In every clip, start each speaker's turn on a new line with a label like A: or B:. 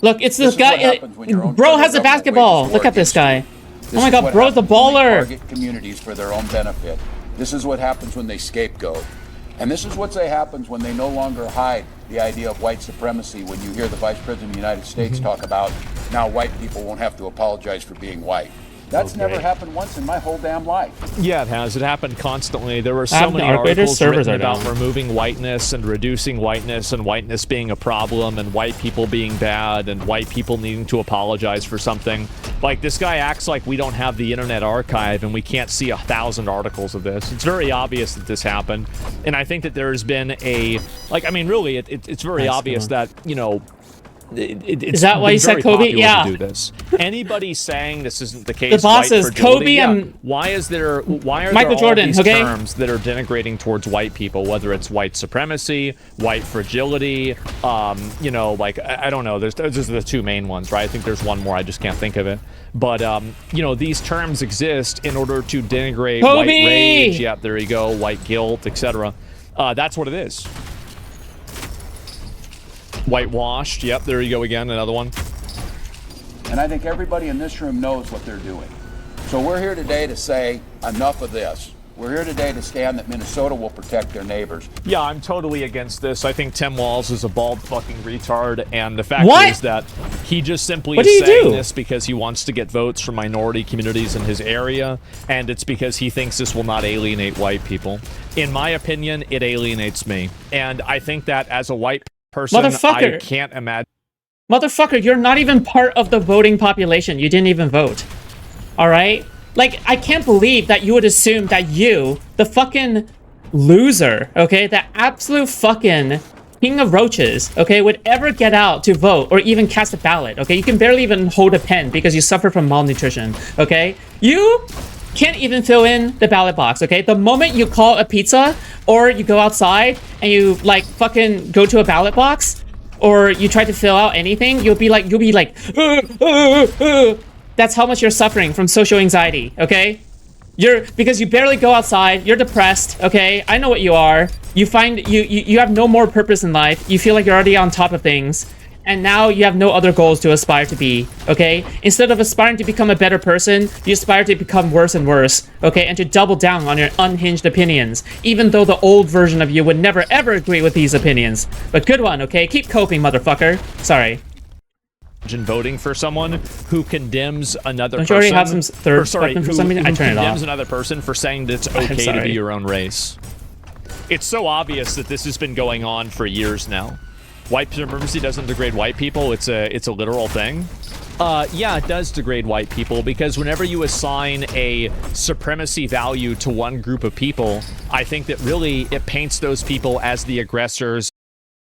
A: Look, it's this guy. Bro has a basketball. Look at this guy. Oh my god, bro's a baller.
B: Target communities for their own benefit. This is what happens when they scapegoat. And this is what happens when they no longer hide the idea of white supremacy. When you hear the Vice President of the United States talk about now white people won't have to apologize for being white. That's never happened once in my whole damn life.
C: Yeah, it has. It happened constantly. There were so many articles written about removing whiteness and reducing whiteness and whiteness being a problem and white people being bad and white people needing to apologize for something. Like, this guy acts like we don't have the Internet Archive and we can't see 1,000 articles of this. It's very obvious that this happened. And I think that there's been a... Like, I mean, really, it's very obvious that, you know... Is
A: that why you said Kobe? Yeah.
C: To do this. Anybody saying this isn't the case?
A: The bosses, Kobe and
C: why is there? Why are
A: Michael
C: there all
A: Jordan,
C: these terms that are denigrating towards white people? Whether it's white supremacy, white fragility, you know, like I don't know. Those are the two main ones, right? I think there's one more. I just can't think of it. But you know, these terms exist in order to denigrate
A: Kobe!
C: White rage. Yeah, there you go. White guilt, etc. That's what it is. Whitewashed. Yep, there you go again, another one.
B: And I think everybody in this room knows what they're doing. So we're here today to say enough of this. We're here today to stand that Minnesota will protect their neighbors.
C: Yeah, I'm totally against this. I think Tim Walz is a bald fucking retard, and the fact is that he just simply is saying this because he wants to get votes from minority communities in his area, and it's because he thinks this will not alienate white people. In my opinion, it alienates me. And I think that as a white person, I can't imagine.
A: Motherfucker, you're not even part of the voting population. You didn't even vote. All right? Like, I can't believe that you would assume that you, the fucking loser, okay, the absolute fucking king of roaches, okay, would ever get out to vote or even cast a ballot, okay? You can barely even hold a pen because you suffer from malnutrition, okay? You can't even fill in the ballot box, okay? The moment you call a pizza or you go outside and you like fucking go to a ballot box or you try to fill out anything, you'll be like that's how much you're suffering from social anxiety, okay? Because you barely go outside, you're depressed, okay? I know what you are. You find you have no more purpose in life. You feel like you're already on top of things. And now you have no other goals to aspire to be, okay? Instead of aspiring to become a better person, you aspire to become worse and worse, okay? And to double down on your unhinged opinions, even though the old version of you would never ever agree with these opinions. But good one, okay? Keep coping, motherfucker. Sorry.
C: Voting for someone who condemns another person.
A: Don't you already have some third button for something? I turn it off.
C: Condemns another person for saying that it's okay to be your own race. It's so obvious that this has been going on for years now. White supremacy doesn't degrade white people. It's a literal thing. Yeah, it does degrade white people because whenever you assign a supremacy value to one group of people, I think that really it paints those people as the aggressors.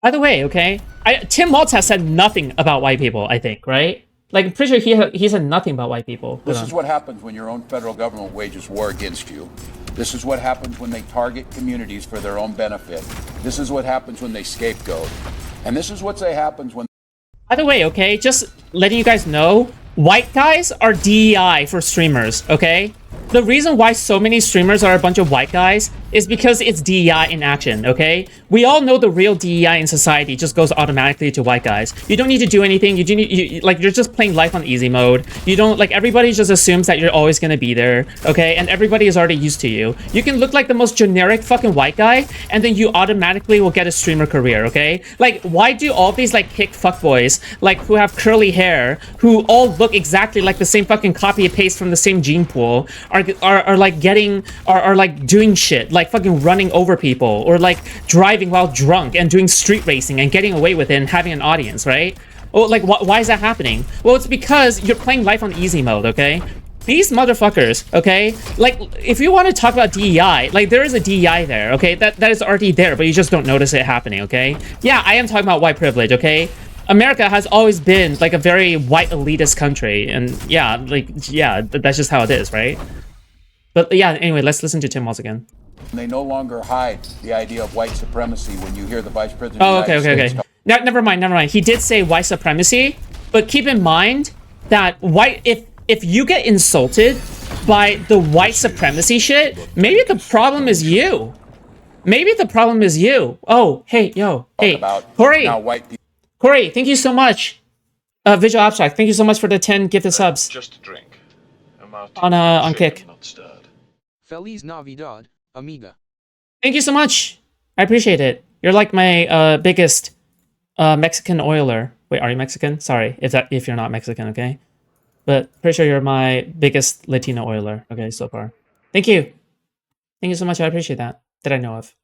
A: By the way, okay, Tim Walz has said nothing about white people, I think, right? Like, I'm pretty sure he said nothing about white people.
B: This is what happens when your own federal government wages war against you. This is what happens when they target communities for their own benefit. This is what happens when they scapegoat. And this is what happens when...
A: By the way, okay, just letting you guys know, white guys are DEI for streamers, okay? The reason why so many streamers are a bunch of white guys is because it's DEI in action, okay? We all know the real DEI in society just goes automatically to white guys. You don't need to do anything. You're just playing life on easy mode. You don't, like, everybody just assumes that you're always gonna be there, okay? And everybody is already used to you. You can look like the most generic fucking white guy, and then you automatically will get a streamer career, okay? Like, why do all these, like, hick fuckboys, like, who have curly hair, who all look exactly like the same fucking copy and paste from the same gene pool, are like like doing shit, like fucking running over people, or like driving while drunk and doing street racing and getting away with it and having an audience, right? Oh, like why is that happening? Well, it's because you're playing life on easy mode, okay? These motherfuckers, okay? Like, if you want to talk about DEI, like, there is a DEI there, okay? That is already there, but you just don't notice it happening, okay? Yeah, I am talking about white privilege, okay? America has always been, like, a very white elitist country, and yeah, like, yeah, that's just how it is, right? But yeah, anyway, let's listen to Tim Walz again.
B: They no longer hide the idea of white supremacy when you hear the Vice President
A: of the United States. No, never mind. He did say white supremacy, but keep in mind that if you get insulted by the white supremacy shit, maybe the problem is you. Maybe the problem is you. Oh, hey, yo, hey, Corey. Corey, thank you so much Visual Abstract, thank you so much for the 10 gifted subs.
D: Just a drink.
A: On Kick.
D: Not stirred.
E: Feliz Navidad, amiga.
A: Thank you so much. I appreciate it. You're like my biggest Mexican oiler. Wait, are you Mexican? Sorry, if you're not Mexican, okay? But pretty sure you're my biggest Latino oiler, okay, so far. Thank you. Thank you so much. I appreciate that I know of.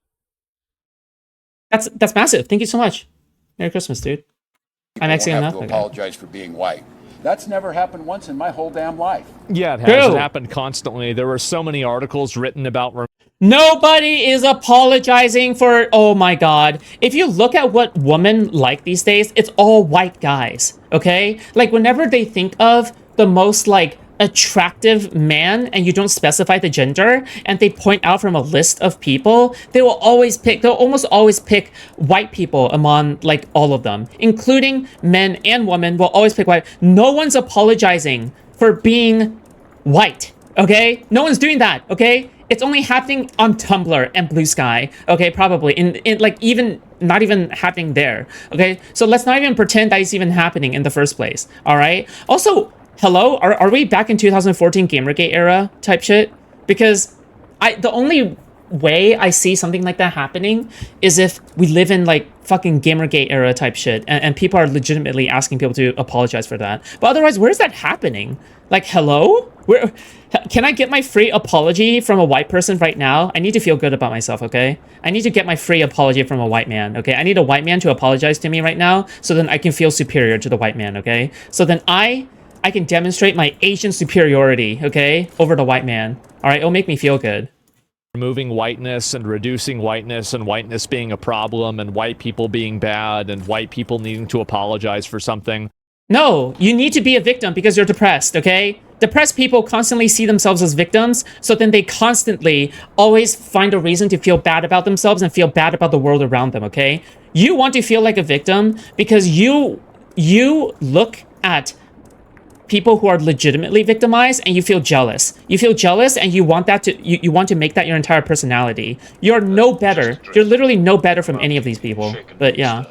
A: That's massive. Thank you so much. Merry Christmas, dude. I'm Mexican enough.
B: To apologize for being white. That's never happened once in my whole damn life.
C: Yeah, it has. It happened constantly. There were so many articles written about...
A: Nobody is apologizing for... Oh my god. If you look at what women like these days, it's all white guys, okay? Like, whenever they think of the most, like, attractive man, and you don't specify the gender, and they point out from a list of people, they'll almost always pick white people among, like, all of them, including men and women will always pick white. No one's apologizing for being white, okay? No one's doing that, okay? It's only happening on Tumblr and Blue Sky, okay? Probably in like, even not even happening there, okay? So let's not even pretend that it's even happening in the first place, all right? Also, hello, are we back in 2014 Gamergate era type shit? Because the only way I see something like that happening is if we live in like fucking Gamergate era type shit, and people are legitimately asking people to apologize for that. But otherwise, where's that happening? Like, hello? Can I get my free apology from a white person right now? I need to feel good about myself, okay? I need to get my free apology from a white man, okay? I need a white man to apologize to me right now, so then I can feel superior to the white man, okay? So then I can demonstrate my Asian superiority, okay, over the white man. All right, it'll make me feel good.
C: Removing whiteness and reducing whiteness and whiteness being a problem and white people being bad and white people needing to apologize for something.
A: No, you need to be a victim because you're depressed, okay? Depressed people constantly see themselves as victims, so then they constantly always find a reason to feel bad about themselves and feel bad about the world around them, okay? You want to feel like a victim because you look at people who are legitimately victimized and you feel jealous. You feel jealous and you want that to you want to make that your entire personality. You're no better. You're literally no better from any of these people. But yeah.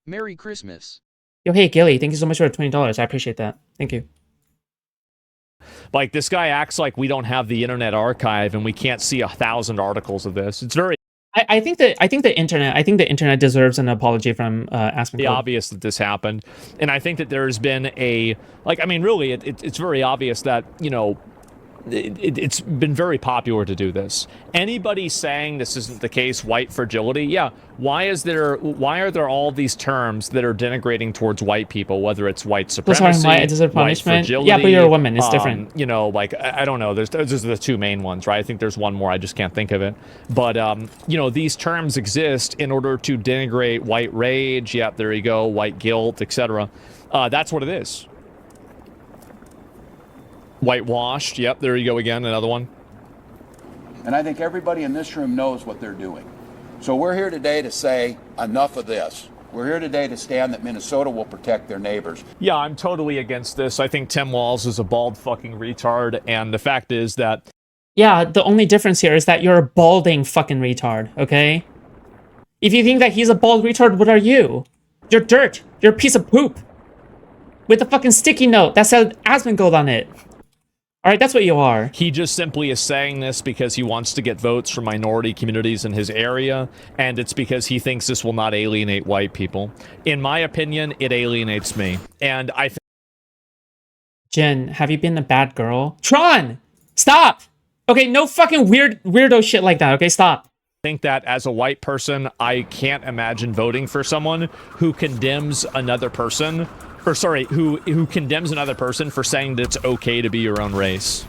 E: Merry Christmas.
A: Yo, hey Gilly, thank you so much for the $20. I appreciate that. Thank you.
C: Like, this guy acts like we don't have the Internet Archive and we can't see 1,000 articles of this. It's very
A: I think the internet deserves an apology from Asmongold.
C: Obvious that this happened, and I think that there's been a really it's very obvious that, you know, it's been very popular to do this. Anybody saying this isn't the case, white fragility, yeah, why are there all these terms that are denigrating towards white people, whether it's white supremacy, white fragility,
A: yeah, but you're a woman, it's different.
C: You know, like, I don't know, those are the two main ones, right? I think there's one more, I just can't think of it. But, you know, these terms exist in order to denigrate white rage, yep, there you go, white guilt, etc. That's what it is. Whitewashed, yep, there you go again, another one.
B: And I think everybody in this room knows what they're doing. So we're here today to say, enough of this. We're here today to stand that Minnesota will protect their neighbors.
C: Yeah, I'm totally against this. I think Tim Walz is a bald fucking retard, and the fact is that...
A: Yeah, the only difference here is that you're a balding fucking retard, okay? If you think that he's a bald retard, what are you? You're dirt. You're a piece of poop. With a fucking sticky note that said Asmongold on it. Alright, that's what you are.
C: He just simply is saying this because he wants to get votes from minority communities in his area, and it's because he thinks this will not alienate white people. In my opinion, it alienates me. And I think...
A: Jen, have you been a bad girl? Tron! Stop! Okay, no fucking weirdo shit like that, okay? Stop.
C: I think that as a white person, I can't imagine voting for someone who condemns another person who condemns another person for saying that it's okay to be your own race.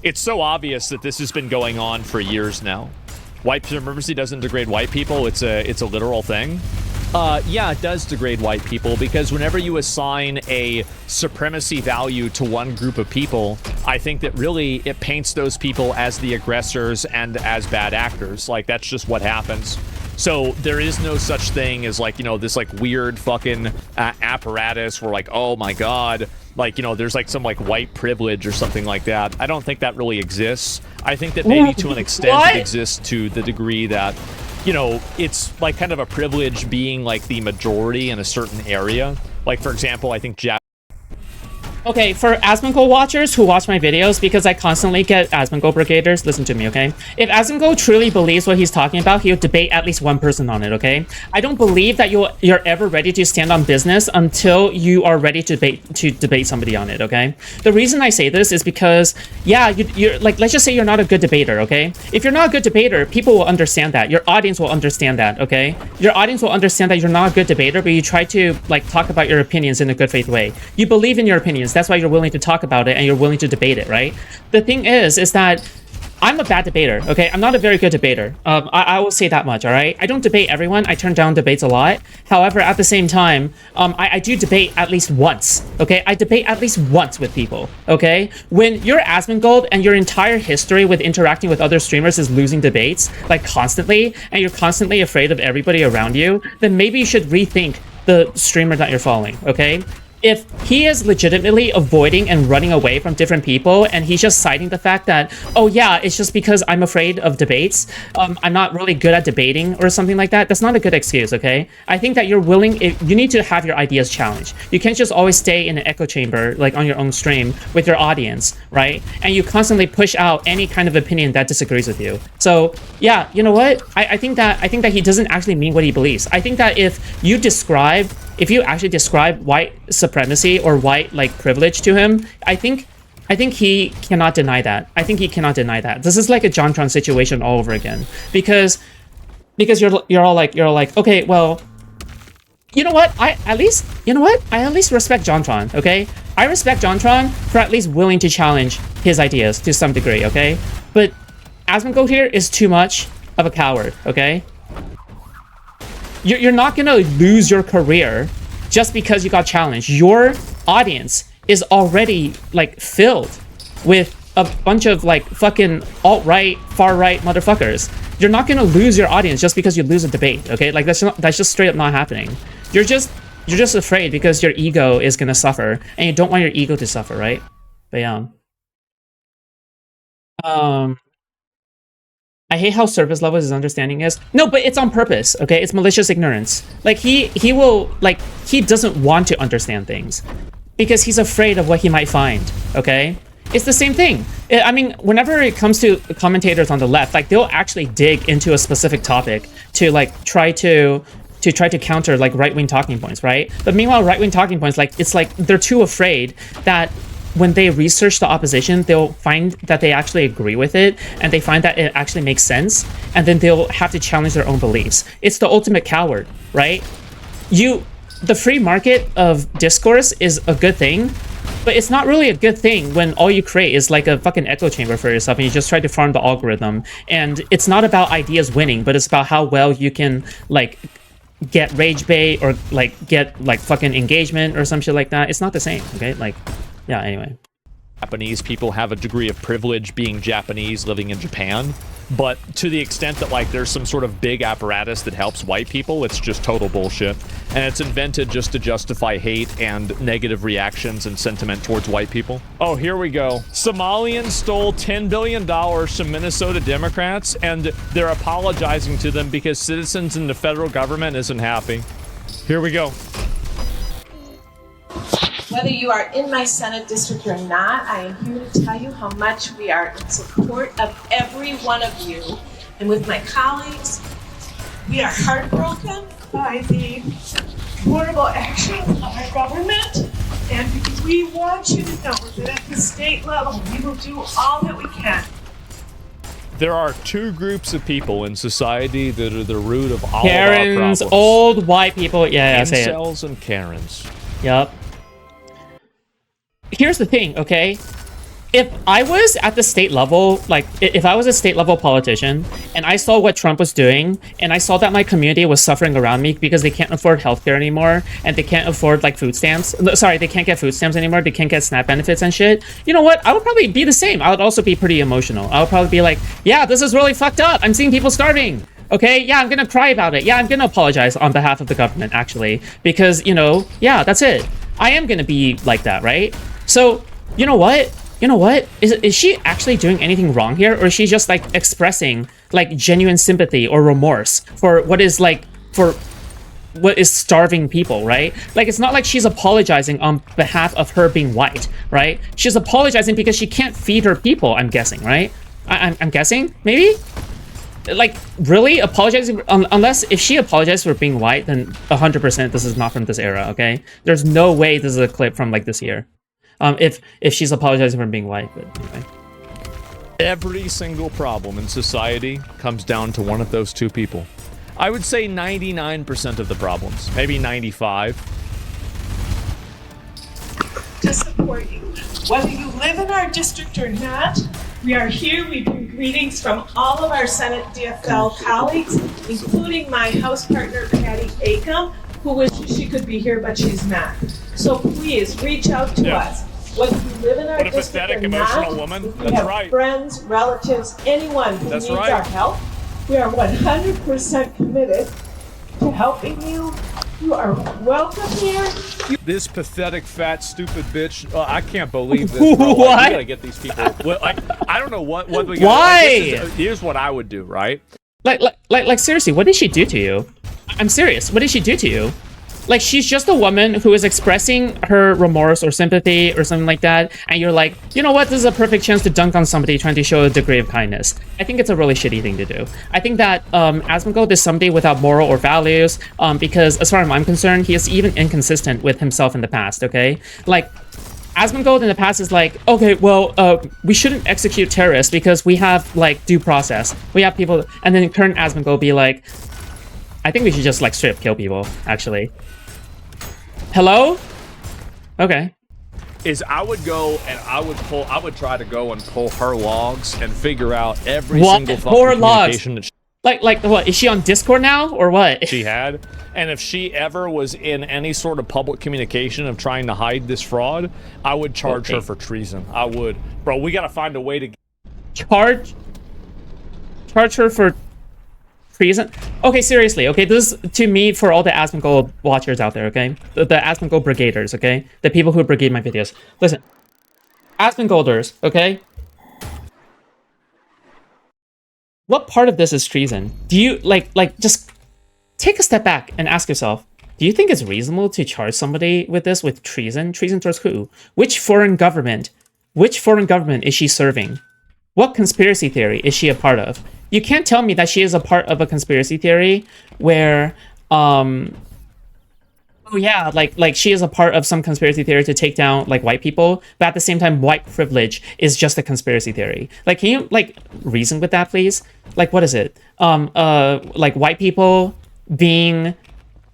C: It's so obvious that this has been going on for years now. White supremacy doesn't degrade white people, it's a literal thing. Yeah, it does degrade white people, because whenever you assign a supremacy value to one group of people, I think that really it paints those people as the aggressors and as bad actors. Like, that's just what happens. So there is no such thing as, like, you know, this like weird fucking apparatus where, like, oh my god, like, you know, there's like some like white privilege or something like that. I don't think that really exists. I think that maybe to an extent it exists to the degree that, you know, it's like kind of a privilege being like the majority in a certain area, Like, for example, I think
A: Okay, for Asmongold watchers who watch my videos, because I constantly get Asmongold brigaders, listen to me, okay? If Asmongold truly believes what he's talking about, he'll debate at least one person on it, okay? I don't believe that you're ever ready to stand on business until you are ready to debate somebody on it, okay? The reason I say this is because, yeah, you're like, let's just say you're not a good debater, okay? If you're not a good debater, people will understand that. Your audience will understand that, okay? Your audience will understand that you're not a good debater, but you try to, like, talk about your opinions in a good faith way. You believe in your opinions. That's why you're willing to talk about it and you're willing to debate it, right? The thing is that I'm a bad debater, okay? I'm not a very good debater. I will say that much, all right? I don't debate everyone. I turn down debates a lot. However, at the same time, I do debate at least once, okay? I debate at least once with people, okay? When you're Asmongold and your entire history with interacting with other streamers is losing debates, like constantly, and you're constantly afraid of everybody around you, then maybe you should rethink the streamer that you're following, okay? If he is legitimately avoiding and running away from different people, and he's just citing the fact that, oh yeah, it's just because I'm afraid of debates, I'm not really good at debating or something like that, that's not a good excuse, okay? I think that you need to have your ideas challenged. You can't just always stay in an echo chamber, like on your own stream with your audience, right? And you constantly push out any kind of opinion that disagrees with you. So yeah, you know what? I think that he doesn't actually mean what he believes. I think that if you actually describe white supremacy or white like privilege to him, I think he cannot deny that. I think he cannot deny that. This is like a JonTron situation all over again, because you're all like, okay, well, you know what? I at least respect JonTron, okay? I respect JonTron for at least willing to challenge his ideas to some degree, okay? But Asmongold here is too much of a coward, okay? You're not gonna lose your career just because you got challenged. Your audience is already like filled with a bunch of like fucking alt-right, far-right motherfuckers. You're not gonna lose your audience just because you lose a debate, okay? Like that's just straight up not happening. You're just afraid because your ego is gonna suffer, and you don't want your ego to suffer, right? But yeah. I hate how surface level his understanding is. No, but it's on purpose, okay? It's malicious ignorance. Like, he doesn't want to understand things because he's afraid of what he might find, okay? It's the same thing. I mean, whenever it comes to commentators on the left, like, they'll actually dig into a specific topic to, like, try to counter, like, right-wing talking points, right? But meanwhile, right-wing talking points, like, it's like they're too afraid that when they research the opposition, they'll find that they actually agree with it, and they find that it actually makes sense, and then they'll have to challenge their own beliefs. It's the ultimate coward, right? The free market of discourse is a good thing, but it's not really a good thing when all you create is like a fucking echo chamber for yourself, and you just try to farm the algorithm. And it's not about ideas winning, but it's about how well you can, like, get rage bait or, like, get, like, fucking engagement or some shit like that. It's not the same, okay? Like, yeah, anyway.
C: Japanese people have a degree of privilege being Japanese living in Japan, but to the extent that like there's some sort of big apparatus that helps white people, it's just total bullshit. And it's invented just to justify hate and negative reactions and sentiment towards white people. Oh, here we go. Somalians stole $10 billion from Minnesota Democrats, and they're apologizing to them because citizens in the federal government isn't happy. Here we go.
D: Whether you are in my Senate district or not, I am here to tell you how much we are in support of every one of you. And with my colleagues, we are heartbroken by the horrible actions of our government. And we want you to know that at the state level, we will do all that we can.
C: There are two groups of people in society that are the root of all
A: Karens,
C: of our problems.
A: Old white people. Yeah, say it.
C: Incels and Karens.
A: Yep. Here's the thing, okay? If I was at the state level, like, if I was a state level politician, and I saw what Trump was doing, and I saw that my community was suffering around me because they can't afford healthcare anymore, and they can't afford, like, food stamps. Sorry, they can't get food stamps anymore, they can't get SNAP benefits and shit. You know what? I would probably be the same. I would also be pretty emotional. I would probably be like, yeah, this is really fucked up. I'm seeing people starving. Okay, yeah, I'm gonna cry about it. Yeah, I'm gonna apologize on behalf of the government, actually. Because, you know, yeah, that's it. I am gonna be like that, right? So, you know what? Is she actually doing anything wrong here? Or is she just, like, expressing, like, genuine sympathy or remorse for what is, like, for what is starving people, right? Like, it's not like she's apologizing on behalf of her being white, right? She's apologizing because she can't feed her people, I'm guessing, right? I'm guessing, maybe? Like, really? Apologizing? Unless, if she apologized for being white, then 100% this is not from this era, okay? There's no way this is a clip from, like, this year. If she's apologizing for being white, but anyway.
C: Every single problem in society comes down to one of those two people. I would say 99% of the problems, maybe 95.
D: To support you. Whether you live in our district or not, we are here. We bring greetings from all of our Senate DFL colleagues, including my House partner, Patty Acom, who wishes she could be here, but she's not. So please reach out to us. Whether you live in our
C: What a
D: district
C: pathetic,
D: or not,
C: emotional woman.
D: if we
C: That's
D: have
C: right.
D: friends, relatives, anyone who
C: That's
D: needs
C: right.
D: our help, we are 100% committed to helping you. You are welcome here.
C: This pathetic, fat, stupid bitch. I can't believe this, bro. Like,
A: What?
C: we gotta get these people. Well, I don't know what we gotta,
A: Why?
C: Like, here's what I would do, right?
A: Like seriously, what did she do to you? I'm serious. What did she do to you? Like, she's just a woman who is expressing her remorse or sympathy or something like that, and you're like, you know what, this is a perfect chance to dunk on somebody trying to show a degree of kindness. I think it's a really shitty thing to do. I think that Asmongold is somebody without moral or values, because as far as I'm concerned, he is even inconsistent with himself in the past, okay? Like, Asmongold in the past is like, okay, well, we shouldn't execute terrorists because we have, like, due process. We have people, and then current Asmongold be like, I think we should just, like, straight up kill people, actually. Hello? Okay.
C: Is I would go and I would try to go and pull her logs and figure out every single fucking communication that
A: Like what? Is she on Discord now or what?
C: she had, and if she ever was in any sort of public communication of trying to hide this fraud, I would charge her for treason. I would, bro. We gotta find a way to
A: charge her for treason. Okay, seriously. Okay, this is to me for all the Asmongold watchers out there. Okay, the Asmongold brigaders. Okay, the people who brigade my videos. Listen, Asmongolders. Okay. What part of this is treason? Do you like just take a step back and ask yourself, do you think it's reasonable to charge somebody with this with treason? Treason towards who? Which foreign government? Which foreign government is she serving? What conspiracy theory is she a part of? You can't tell me that she is a part of a conspiracy theory where oh yeah, like she is a part of some conspiracy theory to take down like white people, but at the same time white privilege is just a conspiracy theory. Like, can you like reason with that, please? Like, what is it? Like white people being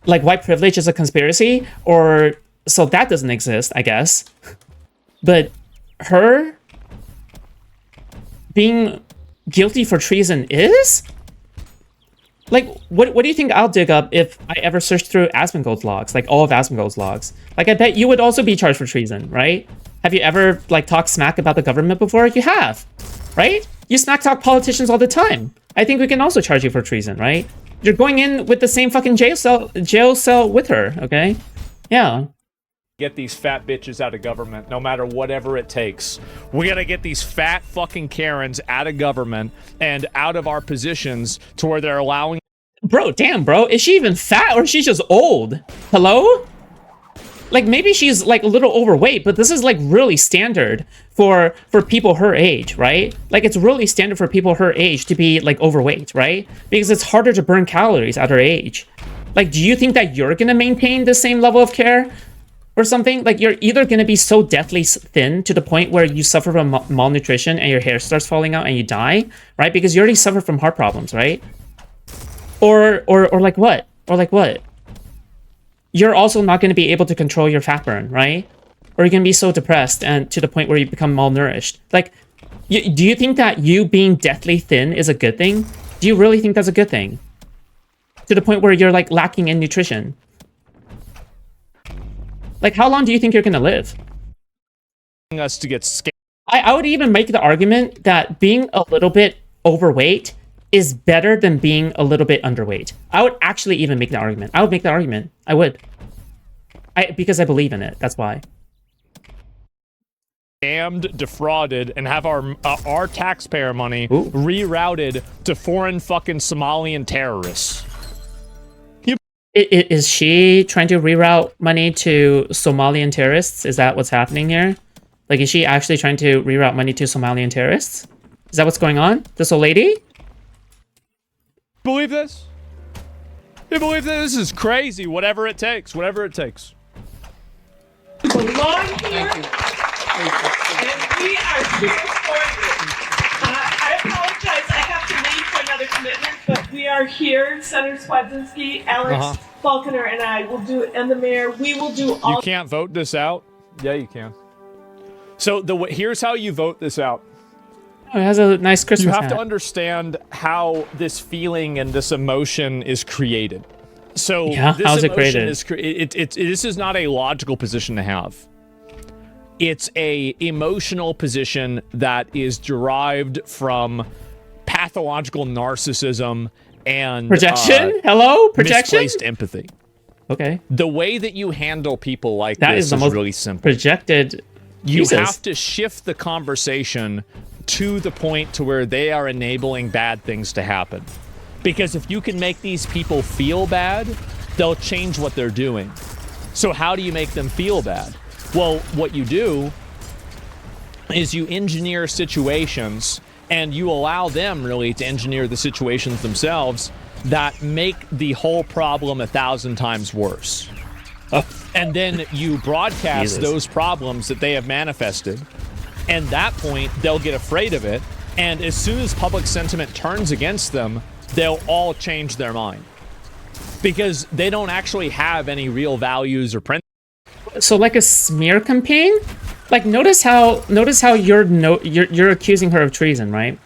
A: like white privilege is a conspiracy, or so that doesn't exist, I guess. But her being guilty for treason is? Like, what do you think I'll dig up if I ever search through Asmongold's logs, like all of Asmongold's logs? Like, I bet you would also be charged for treason, right? Have you ever, like, talked smack about the government before? You have, right? You smack talk politicians all the time. I think we can also charge you for treason, right? You're going in with the same fucking jail cell with her, okay? Yeah.
C: get these fat bitches out of government, no matter whatever it takes. We gotta get these fat fucking Karens out of government and out of our positions to where they're allowing.
A: Bro, damn, bro. Is she even fat or is she just old? Hello? Like, maybe she's, like, a little overweight, but this is, like, really standard for people her age, right? Like, it's really standard for people her age to be, like, overweight, right? Because it's harder to burn calories at her age. Like, do you think that you're gonna maintain the same level of care or something? Like, you're either gonna be so deathly thin to the point where you suffer from malnutrition and your hair starts falling out and you die, right? Because you already suffer from heart problems, right? Or like what? Or like what? You're also not going to be able to control your fat burn, right? Or you're going to be so depressed and to the point where you become malnourished. Like, do you think that you being deathly thin is a good thing? Do you really think that's a good thing? To the point where you're, like, lacking in nutrition. Like, how long do you think you're going to live?
C: Us to get scared.
A: I would even make the argument that being a little bit overweight is better than being a little bit underweight. I would actually even make the argument. I would make the argument. I would. Because I believe in it. That's why.
C: Scammed, defrauded, and have our taxpayer money rerouted to foreign fucking Somalian terrorists.
A: Is she trying to reroute money to Somalian terrorists? Is that what's happening here? Like, is she actually trying to reroute money to Somalian terrorists? Is that what's going on? This old lady?
C: Believe this? You believe this? This is crazy. Whatever it takes. Whatever it takes.
D: Belong here, and we are here for you. I apologize. I have to leave for another commitment, but we are here. Senator Swadzinski, Alex Falconer, and I will do, and the mayor. We will do all.
C: You can't vote this out. Yeah, you can. So here's how you vote this out.
A: Oh, it has a nice Christmas
C: You have
A: hat.
C: to understand how this feeling and this emotion is created. So
A: yeah,
C: this
A: how is it
C: emotion
A: created?
C: This is not a logical position to have. It's a emotional position that is derived from pathological narcissism and
A: projection. Hello, projection.
C: Misplaced empathy.
A: Okay.
C: The way that you handle people like
A: that
C: this
A: is the most
C: really simple.
A: Projected.
C: You
A: Jesus.
C: have to shift the conversation to the point to where they are enabling bad things to happen. Because if you can make these people feel bad, they'll change what they're doing. So how do you make them feel bad? Well, what you do is you engineer situations and you allow them really to engineer the situations themselves that make the whole problem 1,000 times worse. And then you broadcast those problems that they have manifested. And at that point, they'll get afraid of it. And as soon as public sentiment turns against them, they'll all change their mind. Because they don't actually have any real values or principles.
A: So like a smear campaign? Like notice how you're accusing her of treason, right?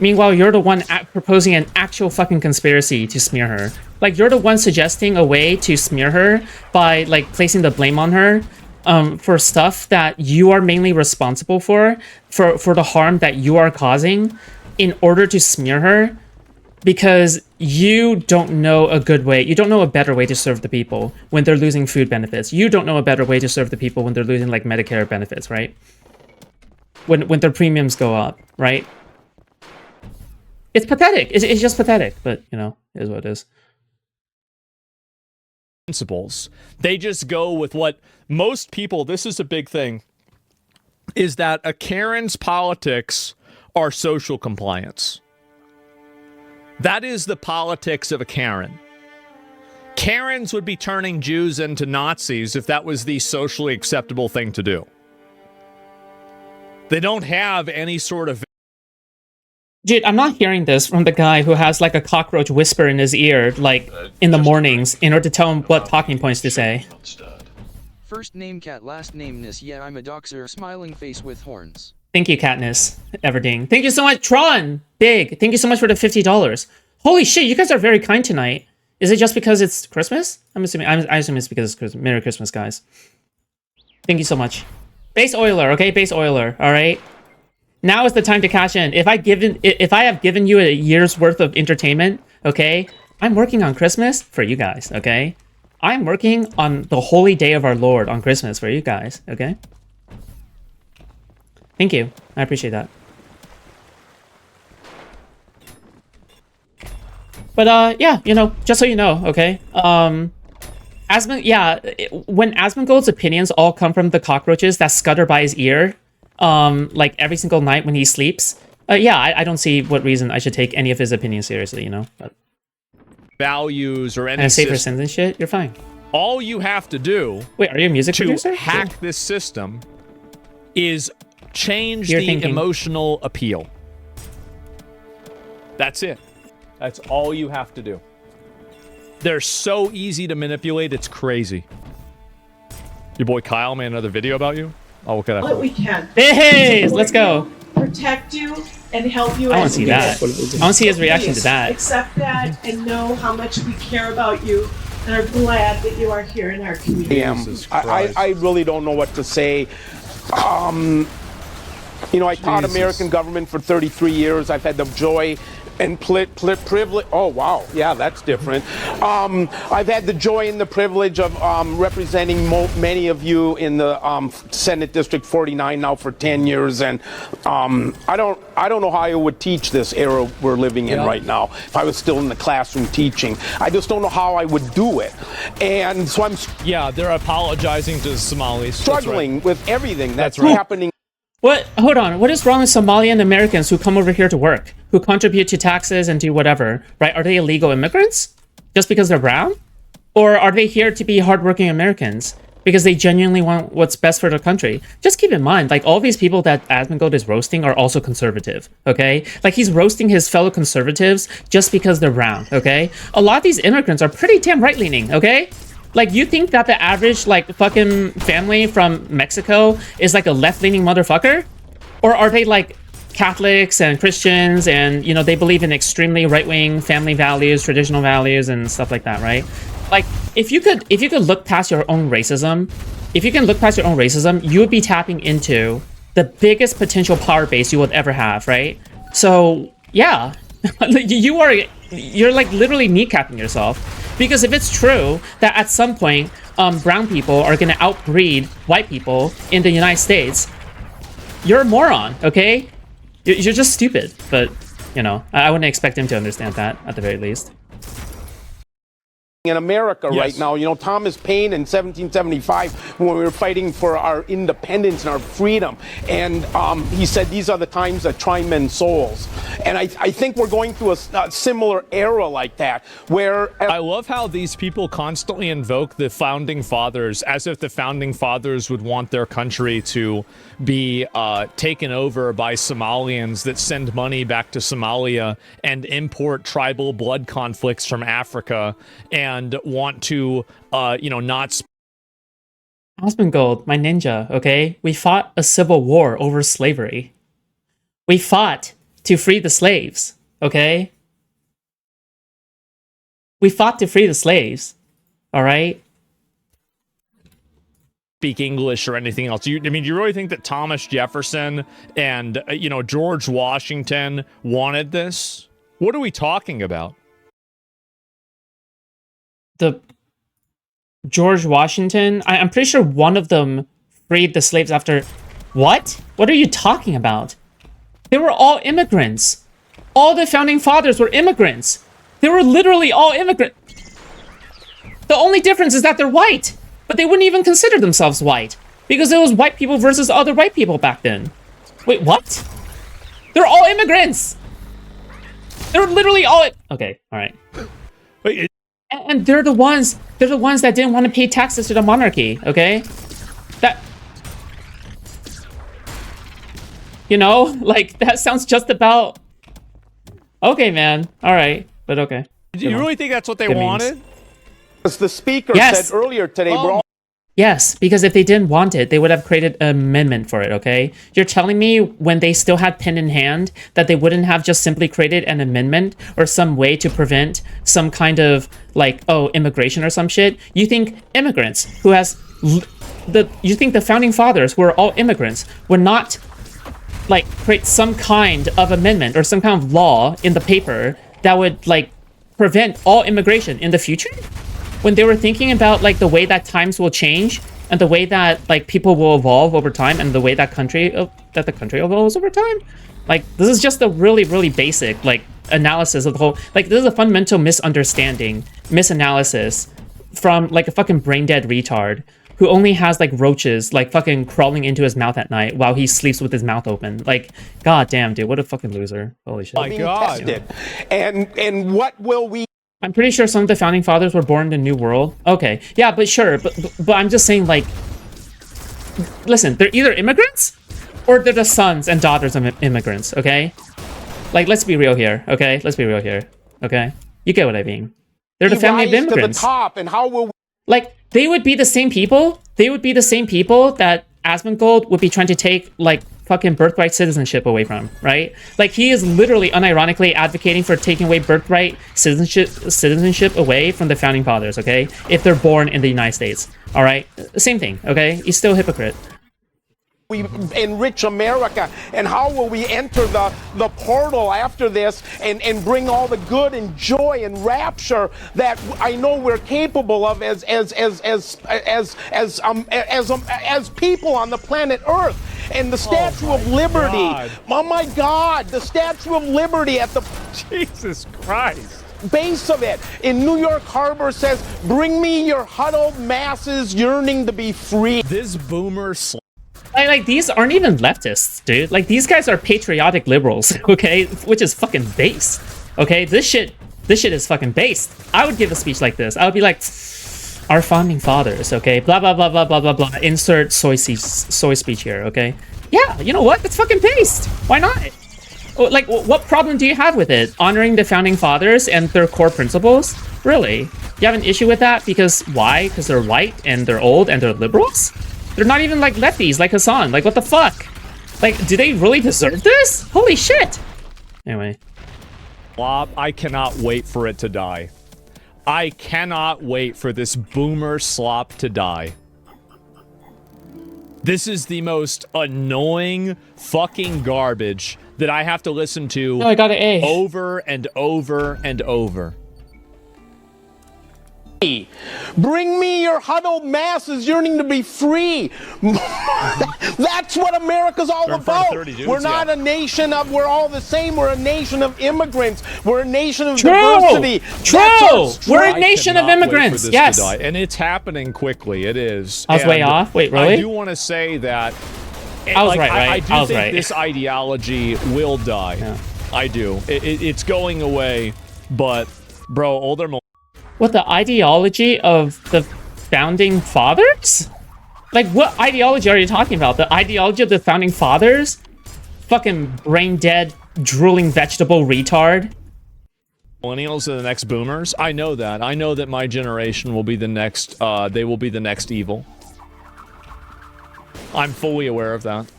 A: Meanwhile, you're the one proposing an actual fucking conspiracy to smear her. Like, you're the one suggesting a way to smear her by, like, placing the blame on her for stuff that you are mainly responsible for the harm that you are causing in order to smear her because you don't know a good way. You don't know a better way to serve the people when they're losing food benefits. You don't know a better way to serve the people when they're losing, like, Medicare benefits, right? When their premiums go up, right? It's pathetic. It's just pathetic, but, you know, it is what it is.
C: Principles. They just go with what most people, this is a big thing, is that a Karen's politics are social compliance. That is the politics of a Karen. Karens would be turning Jews into Nazis if that was the socially acceptable thing to do. They don't have any sort of...
A: Dude, I'm not hearing this from the guy who has like a cockroach whisper in his ear, like in the mornings, in order to tell him what talking points to say.
E: First name Cat, last name Nis. Yeah, I'm a doxer. Smiling face with horns.
A: Thank you, Katniss Everdeen. Thank you so much, Tron. Big. Thank you so much for the $50. Holy shit, you guys are very kind tonight. Is it just because it's Christmas? I assume it's because it's Christmas. Merry Christmas, guys. Thank you so much. Base Oiler, okay, Base Oiler. All right. Now is the time to cash in. If I have given you a year's worth of entertainment, okay, I'm working on Christmas for you guys, okay? I'm working on the holy day of our Lord on Christmas for you guys, okay? Thank you. I appreciate that. But, yeah, you know, just so you know, okay? When Asmongold's opinions all come from the cockroaches that scutter by his ear, like every single night when he sleeps, yeah, I don't see what reason I should take any of his opinions seriously, you know? But
C: values or any
A: and safer sins and shit, you're fine.
C: All you have to do...
A: Wait, are you a music producer?
C: To hack this system is change the emotional appeal. That's it. That's all you have to do. They're so easy to manipulate, it's crazy. Your boy Kyle made another video about you? I'll look at that.
D: What we can.
A: Hey, let's go.
D: Protect you and help you.
A: I want to see that. I want to see his reaction to that.
D: Accept that and know how much we care about you and are glad that you are here in our community.
F: I really don't know what to say. You know, I taught American government for 33 years. I've had the joy and privilege. Oh wow, yeah, that's different. I've had the joy and the privilege of representing many of you in the Senate District 49 now for 10 years, and I don't know how I would teach this era we're living in right now if I was still in the classroom teaching. I just don't know how I would do it, and so I'm
C: they're apologizing to the Somalis.
F: Struggling with everything that's happening.
A: What? Hold on. What is wrong with Somalian Americans who come over here to work, who contribute to taxes and do whatever, right? Are they illegal immigrants just because they're brown? Or are they here to be hardworking Americans because they genuinely want what's best for their country? Just keep in mind, like, all these people that Asmongold is roasting are also conservative, okay? Like, he's roasting his fellow conservatives just because they're brown, okay? A lot of these immigrants are pretty damn right-leaning, okay? Like, you think that the average, like, fucking family from Mexico is, like, a left-leaning motherfucker? Or are they, like, Catholics and Christians and, you know, they believe in extremely right-wing family values, traditional values, and stuff like that, right? Like, if you could look past your own racism, you would be tapping into the biggest potential power base you would ever have, right? So, yeah. You're, like, literally kneecapping yourself. Because if it's true that at some point, brown people are going to outbreed white people in the United States, you're a moron, okay? You're just stupid. But, you know, I wouldn't expect him to understand that, at the very least.
F: In America right now, you know, Thomas Paine in 1775, when we were fighting for our independence and our freedom, and he said these are the times that try men's souls, and I think we're going through a similar era like that, where
C: I love how these people constantly invoke the founding fathers as if the founding fathers would want their country to be taken over by Somalians that send money back to Somalia and import tribal blood conflicts from Africa and want to, you know, not...
A: Asmongold, my ninja, okay? We fought a civil war over slavery. We fought to free the slaves, okay? We fought to free the slaves, all right?
C: Speak English or anything else. I mean, do you really think that Thomas Jefferson and, you know, George Washington wanted this? What are we talking about?
A: The George Washington, I'm pretty sure one of them freed the slaves after... What? What are you talking about? They were all immigrants. All the founding fathers were immigrants. They were literally all immigrants. The only difference is that they're white, but they wouldn't even consider themselves white because it was white people versus other white people back then. Wait, what? They're all immigrants. They're literally all... Okay, all right.
C: Wait,
A: and they're the ones that didn't want to pay taxes to the monarchy, okay? That, you know, like, that sounds just about... Okay, man. All right, but okay.
C: Do you really think that's what they wanted?
F: As the speaker said earlier today, bro.
A: Yes, because if they didn't want it, they would have created an amendment for it, okay? You're telling me when they still had pen in hand that they wouldn't have just simply created an amendment or some way to prevent some kind of, like, oh, immigration or some shit? You think immigrants who has... You think the founding fathers, who are all immigrants, would not, like, create some kind of amendment or some kind of law in the paper that would, like, prevent all immigration in the future? When they were thinking about, like, the way that times will change and the way that, like, people will evolve over time and the way that the country evolves over time, like, this is just a really, really basic, like, analysis of the whole... Like, this is a fundamental misanalysis from, like, a fucking brain-dead retard who only has, like, roaches, like, fucking crawling into his mouth at night while he sleeps with his mouth open. Like, god damn, dude, what a fucking loser. Holy shit.
C: My god.
F: Tested. And what will we...
A: I'm pretty sure some of the founding fathers were born in the New World. Okay, yeah, but sure, but I'm just saying, like, listen, they're either immigrants or they're the sons and daughters of immigrants, okay? Like, let's be real here, okay? Let's be real here, okay? You get what I mean. They're the family of immigrants.
F: To the top, and how will we...
A: Like, they would be the same people. They would be the same people that Asmongold would be trying to take, like, fucking birthright citizenship away from, right? Like, he is literally unironically advocating for taking away birthright citizenship away from the founding fathers, okay? If they're born in the United States, all right? Same thing, okay? He's still a hypocrite.
F: we enrich America, and how will we enter the portal after this and bring all the good and joy and rapture that I know we're capable of as people on the planet Earth. And the Statue of Liberty, oh my God, the Statue of Liberty at the
C: Jesus Christ
F: base of it in New York Harbor says, "Bring me your huddled masses yearning to be free."
C: This boomer
A: like these aren't even leftists, dude. Like these guys are patriotic liberals, okay? Which is fucking based. Okay, this shit is fucking based. I would give a speech like this. I would be like, our founding fathers, okay? Blah blah blah blah blah blah blah. Insert soy speech here, okay? Yeah, you know what? It's fucking based. Why not? Like, what problem do you have with it? Honoring the founding fathers and their core principles? Really? You have an issue with that? Because why? Because they're white and they're old and they're liberals? They're not even like lefties, like Hassan. Like, what the fuck? Like, do they really deserve this? Holy shit! Anyway.
C: Slop, I cannot wait for it to die. I cannot wait for this boomer slop to die. This is the most annoying fucking garbage that I have to listen to
A: I got an A.
C: over and over and over.
F: Bring me your huddled masses yearning to be free. That's what America's all about. We're not a nation of, we're all the same. We're a nation of immigrants. We're a nation of diversity.
A: True. We're a nation of immigrants. Yes.
C: And it's happening quickly. It is.
A: I was way off. Wait, really?
C: I do want to say that
A: I was right, right?
C: I do think this ideology will die.
A: Yeah.
C: I do. It's going away, but bro, older.
A: What, the ideology of the founding fathers? Like, what ideology are you talking about? The ideology of the founding fathers? Fucking brain dead, drooling vegetable retard.
C: Millennials are the next boomers. I know that. I know that my generation will be the next. They will be the next evil. I'm fully aware of that.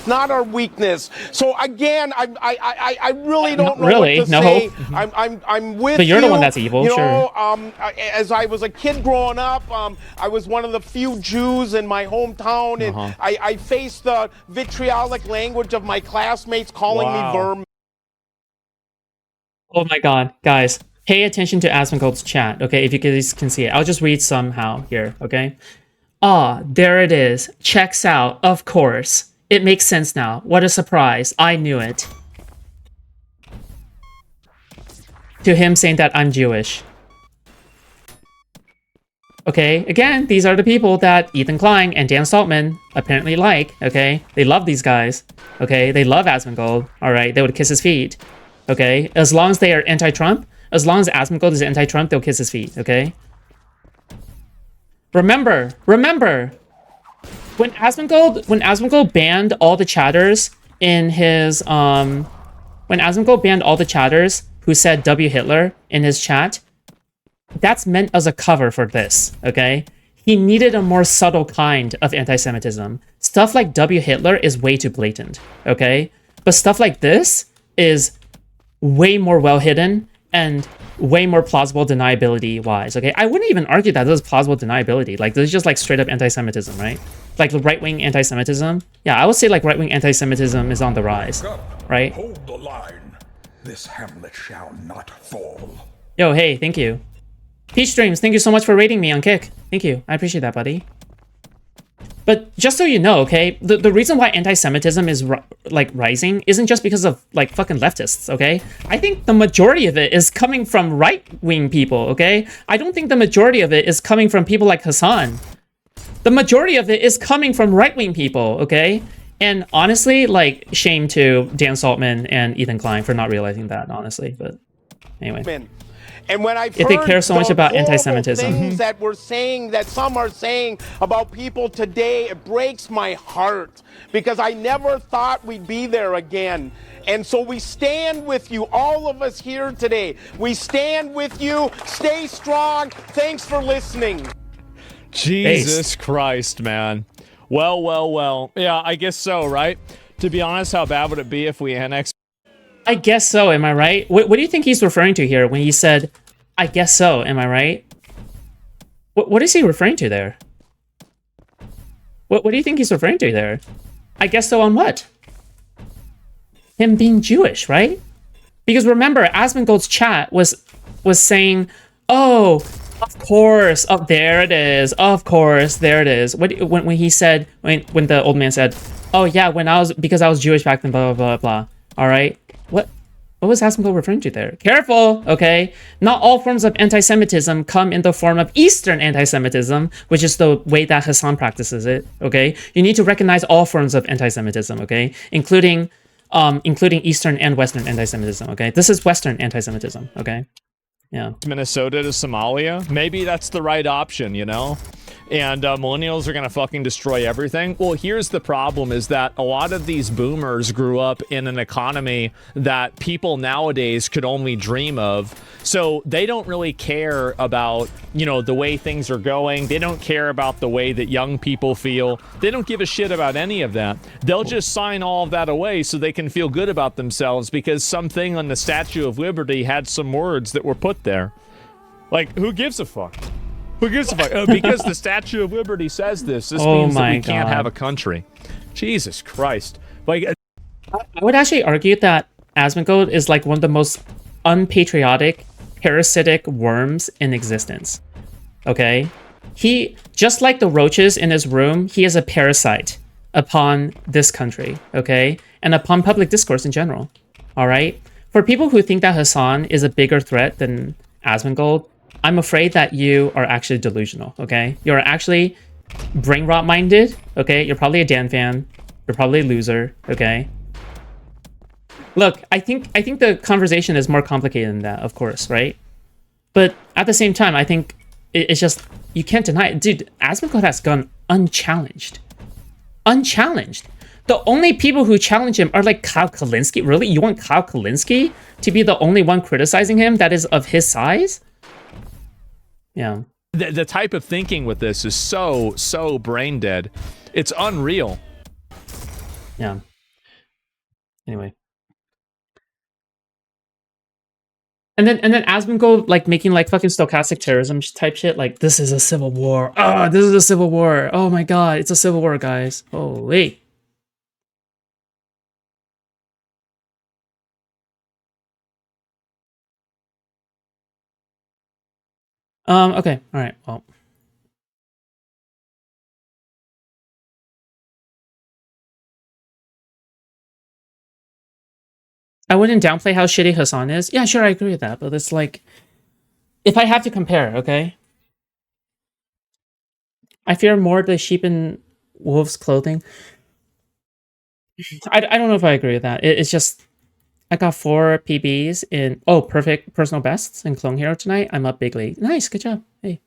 F: Not our weakness. So again, I really don't know
A: really.
F: what to
A: no
F: say.
A: hope.
F: I'm with you.
A: But you're the one that's evil.
F: You
A: sure.
F: know, as I was a kid growing up, I was one of the few Jews in my hometown, and I faced the vitriolic language of my classmates calling me vermin.
A: Oh my god, guys, pay attention to Asmongold's chat, okay? If you guys can see it, I'll just read somehow here, okay? Ah, there it is. Checks out, of course. It makes sense now. What a surprise. I knew it. To him saying that I'm Jewish. Okay, again, these are the people that Ethan Klein and Dan Saltman apparently like, okay? They love these guys, okay? They love Asmongold, alright? They would kiss his feet, okay? As long as they are anti-Trump, as long as Asmongold is anti-Trump, they'll kiss his feet, okay? Remember! When Asmongold banned all the chatters in his when Asmongold banned all the chatters who said W Hitler in his chat, that's meant as a cover for this, okay? He needed a more subtle kind of anti-Semitism. Stuff like W Hitler is way too blatant, okay? But stuff like this is way more well hidden and way more plausible deniability wise, okay? I wouldn't even argue that this is plausible deniability. Like, this is just like straight up anti-Semitism, right? Like the right-wing anti-Semitism. Yeah, I would say like right-wing anti-Semitism is on the rise, right?
G: Hold the line. This hamlet shall not fall.
A: Yo, hey, thank you. Peach Streams, thank you so much for rating me on Kick. Thank you. I appreciate that, buddy. But just so you know, okay, the reason why anti-Semitism is like rising isn't just because of like fucking leftists, okay? I think the majority of it is coming from right-wing people, okay? I don't think the majority of it is coming from people like Hassan. The majority of it is coming from right-wing people, okay? And honestly, like, shame to Dan Saltman and Ethan Klein for not realizing that, honestly. But anyway.
F: And when I've
A: if they care so much about anti-Semitism,
F: things that we're saying, that some are saying about people today, it breaks my heart because I never thought we'd be there again. And so we stand with you, all of us here today. We stand with you. Stay strong. Thanks for listening.
C: Jesus Christ, man. Well. Yeah, I guess so, right? To be honest, how bad would it be if we annexed?
A: I guess so, am I right? What do you think he's referring to here when he said, I guess so, am I right? What is he referring to there? What do you think he's referring to there? I guess so on what? Him being Jewish, right? Because remember, Asmongold's chat was saying, "Oh, of course, oh there it is, of course, there it is." When he said, when the old man said, "Oh yeah, because I was Jewish back then, blah blah blah blah." All right, what was Asmongold referring to there? Careful, okay? Not all forms of anti-Semitism come in the form of Eastern anti-Semitism, which is the way that Hassan practices it. Okay, you need to recognize all forms of anti-Semitism, okay, including Eastern and Western anti-Semitism, okay? This is Western anti-Semitism, okay? Yeah.
C: Minnesota to Somalia? Maybe that's the right option, you know? And millennials are gonna fucking destroy everything. Well, here's the problem, is that a lot of these boomers grew up in an economy that people nowadays could only dream of. So they don't really care about, you know, the way things are going. They don't care about the way that young people feel. They don't give a shit about any of that. They'll just sign all of that away so they can feel good about themselves because something on the Statue of Liberty had some words that were put there. Like, who gives a fuck? Who gives a fuck? Because the Statue of Liberty says this. This means that we can't have a country. Jesus Christ. Like,
A: I would actually argue that Asmongold is like one of the most unpatriotic, parasitic worms in existence. Okay? He, just like the roaches in his room, he is a parasite upon this country, okay? And upon public discourse in general. Alright? For people who think that Hassan is a bigger threat than Asmongold, I'm afraid that you are actually delusional, okay? You're actually brain rot minded, okay? You're probably a Dan fan. You're probably a loser, okay? Look, I think the conversation is more complicated than that, of course, right? But at the same time, I think it's just, you can't deny it. Dude, Asmongold has gone unchallenged. Unchallenged. The only people who challenge him are like Kyle Kalinske. Really? You want Kyle Kalinske to be the only one criticizing him that is of his size? Yeah.
C: The type of thinking with this is so brain dead. It's unreal.
A: Yeah. Anyway. And then Asmongold like making like fucking stochastic terrorism type shit, like this is a civil war. Oh, this is a civil war. Oh my god, it's a civil war, guys. Holy. Okay, alright, well. I wouldn't downplay how shitty Hassan is. Yeah, sure, I agree with that, but it's like, if I have to compare, okay? I fear more the sheep in wolves' clothing. I don't know if I agree with that. It's just, I got 4 PBs in, perfect personal bests in Clone Hero tonight. I'm up big league. Nice, good job. Hey.